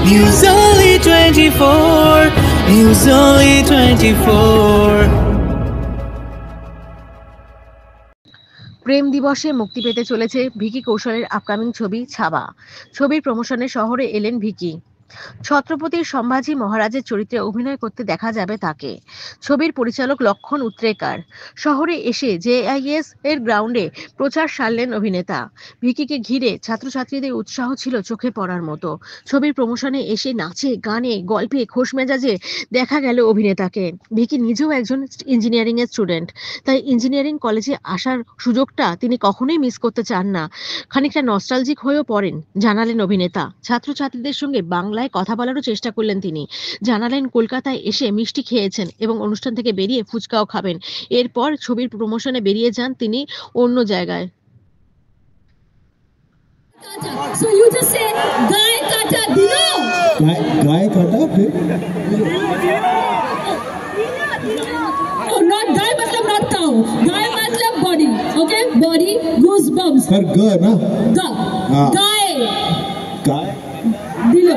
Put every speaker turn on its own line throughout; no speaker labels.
News Only 24. News Only 24.
প্রেম দিবসে মুক্তি পেতে চলেছে ভিকি কৌশলের আপকামিং ছবি ছাবা। ছবির প্রমোশনে শহরে এলেন ভিকি। ছত্রপতি সম্ভাজি মহারাজের চরিত্রে অভিনয় করতে দেখা যাবে তাকে। ছবির পরিচালক লক্ষণ উত্তরেকার শহরে এসে জেআইএস এর গ্রাউন্ডে প্রচার সারলেন অভিনেতা। ভিকিকে ঘিরে ছাত্রছাত্রীদের উৎসাহ ছিল চোখে পড়ার মতো। ছবির প্রমোশনে এসে নাচে গানে গল্পে খোশ মেজাজে দেখা গেল অভিনেতাকে। ভিকি নিজেও একজন ইঞ্জিনিয়ারিং এর স্টুডেন্ট, তাই ইঞ্জিনিয়ারিং কলেজে আসার সুযোগটা তিনি কখনোই মিস করতে চান না। খানিকটা নস্টালজিক হয়েও পড়েন, জানালেন অভিনেতা। ছাত্রছাত্রীদের সঙ্গে বাংলায় কথা বলারও চেষ্টা করলেন তিনি। জানালেন কলকাতায় এসে মিষ্টি খেয়েছেন এবং অনুষ্ঠান থেকে বেরিয়ে ফুচকাও খাবেন। এরপর ছবির প্রমোশনে বেরিয়ে যান তিনি অন্য জায়গায়।
So you just say गाय काटा दिलो.
गाय काटा फिर?
Oh, not गाय मतलब not cow. गाय मतलब body. Okay, body goosebumps.
पर ग ना?
गाय.
गाय.
दिलो.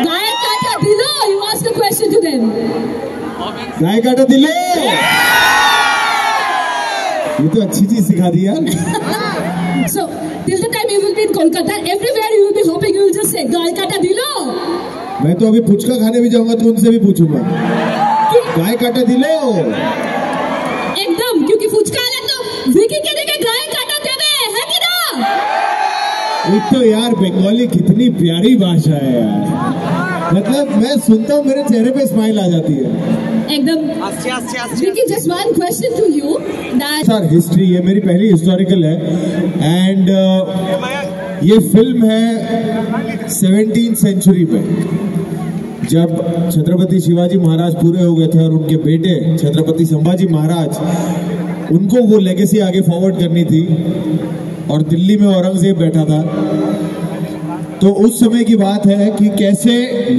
गाय काटा दिलो. You ask a question to them.
गाय काटा दिलो. ये तो अच्छी चीज सिखा दी यार.
So till the time you will be in Kolkata, everywhere you will be hoping you will just say गाय काटा दिलो.
मैं तो अभी फुचका खाने भी जाऊंगा तो उनसे भी पूछूंगा गाय काटा दिलो.
एकदम, क्योंकि फुचका अलग तो विकी के देखे गाय काटा देवे है कि ना.
एक तो यार बंगाली कितनी प्यारी भाषा है यार. मतलब मैं सुनता हूँ मेरे चेहरे पे स्माइल आ जाती है
एकदम. Vicky, just one question to you that
sir history, ये मेरी पहली हिस्टोरिकल है एंड ये फिल्म है 17th सेंचुरी पे, जब छत्रपति शिवाजी महाराज पूरे हो गए थे और उनके बेटे छत्रपति संभाजी महाराज, उनको वो लेगेसी आगे फॉरवर्ड करनी थी और दिल्ली में औरंगजेब बैठा था। तो उस समय की बात है कि कैसे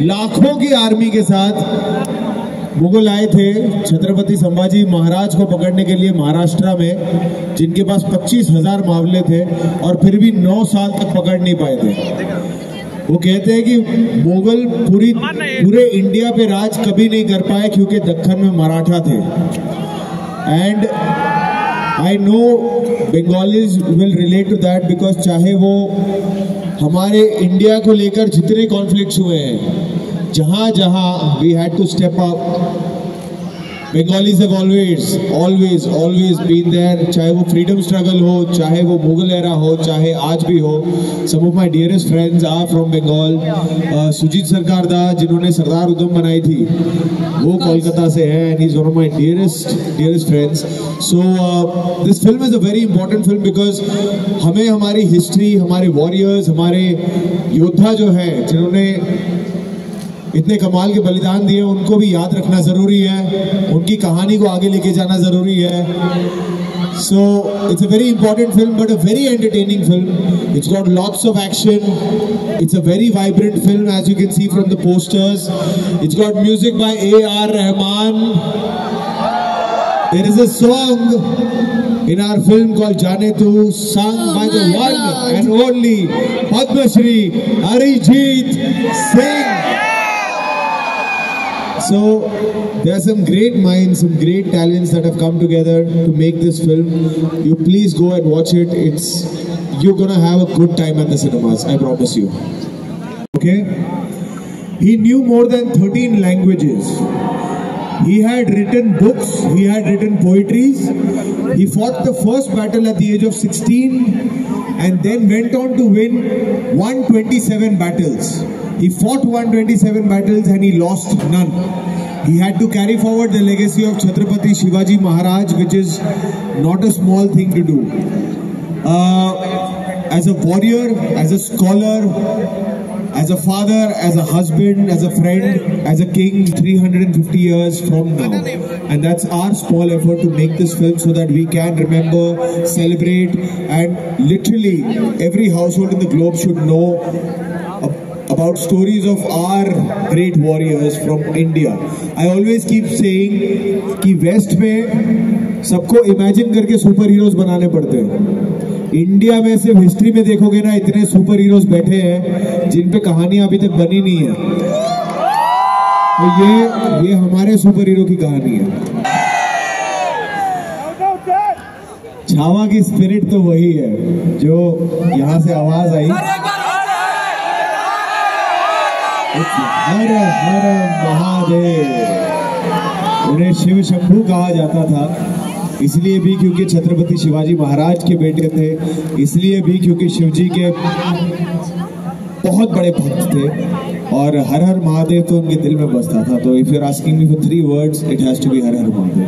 लाखों की आर्मी के साथ मुगल आए थे छत्रपति संभाजी महाराज को पकड़ने के लिए महाराष्ट्र में, जिनके पास 25,000 मावले थे और फिर भी 9 साल तक पकड़ नहीं पाए थे। वो कहते हैं कि मुगल पूरे इंडिया पे राज कभी नहीं कर पाए क्योंकि दक्कन में मराठा थे। And I know Bengalis will relate to that because चाहे वो हमारे इंडिया को लेकर जितने कॉन्फ्लिक्ट्स हुए हैं, जहां जहां we had to step up, Bengalis have always been there. चाहे वो फ्रीडम स्ट्रगल हो, चाहे वो मुगल एरा हो, चाहे आज भी हो. Some of my dearest friends are from Bengal. Sujit सरकार दा जिन्होंने सरदार उधम बनाई थी, वो कोलकाता से है and he's one of my dearest friends. So this film is a very important film because हमें हमारी हिस्ट्री, हमारे वॉरियर्स, हमारे योद्धा जो है जिन्होंने इतने कमाल के बलिदान दिए, उनको भी याद रखना जरूरी है, उनकी कहानी को आगे लेके जाना जरूरी है. So it's a very important film but a very entertaining film. It's got lots of action. It's a very vibrant film as you can see from the posters. It's got music by A.R. Rahman. There is a song in our film called Jaane Tu, sung by the one and only Padma Shri Arijit Singh. So there are some great minds, some great talents that have come together to make this film. You please go and watch it. You're gonna have a good time at the cinemas, I promise you. Okay? He knew more than 13 languages. He had written books, he had written poetries. He fought the first battle at the age of 16 and then went on to win 127 battles. He fought 127 battles and he lost none. He had to carry forward the legacy of Chhatrapati Shivaji Maharaj, which is not a small thing to do. As a warrior, as a scholar, as a father, as a husband, as a friend, as a king, 350 years from now. And that's our small effort to make this film so that we can remember, celebrate, and literally every household in the globe should know about stories of our great warriors from India. I always keep saying कि waste में सबको imagine करके super heroes बनाने पड़ते हैं, India में सिर्फ history में देखोगे ना, इतने सुपर हीरोज बैठे हैं जिन पे कहानियां अभी तक बनी नहीं है, तो ये हमारे सुपर हीरो की कहानी है। छावा की स्पिरिट तो वही है जो यहां से आवाज आई, हर हर महादेव। उन्हें शिव शंभू कहा जाता था, इसलिए भी क्योंकि छत्रपति शिवाजी महाराज के बेटे थे, इसलिए भी क्योंकि शिवजी के बहुत बड़े भक्त थे, और हर हर महादेव तो उनके दिल में बसता था। तो if you are asking me for 3 words, it has to be हर हर महादेव।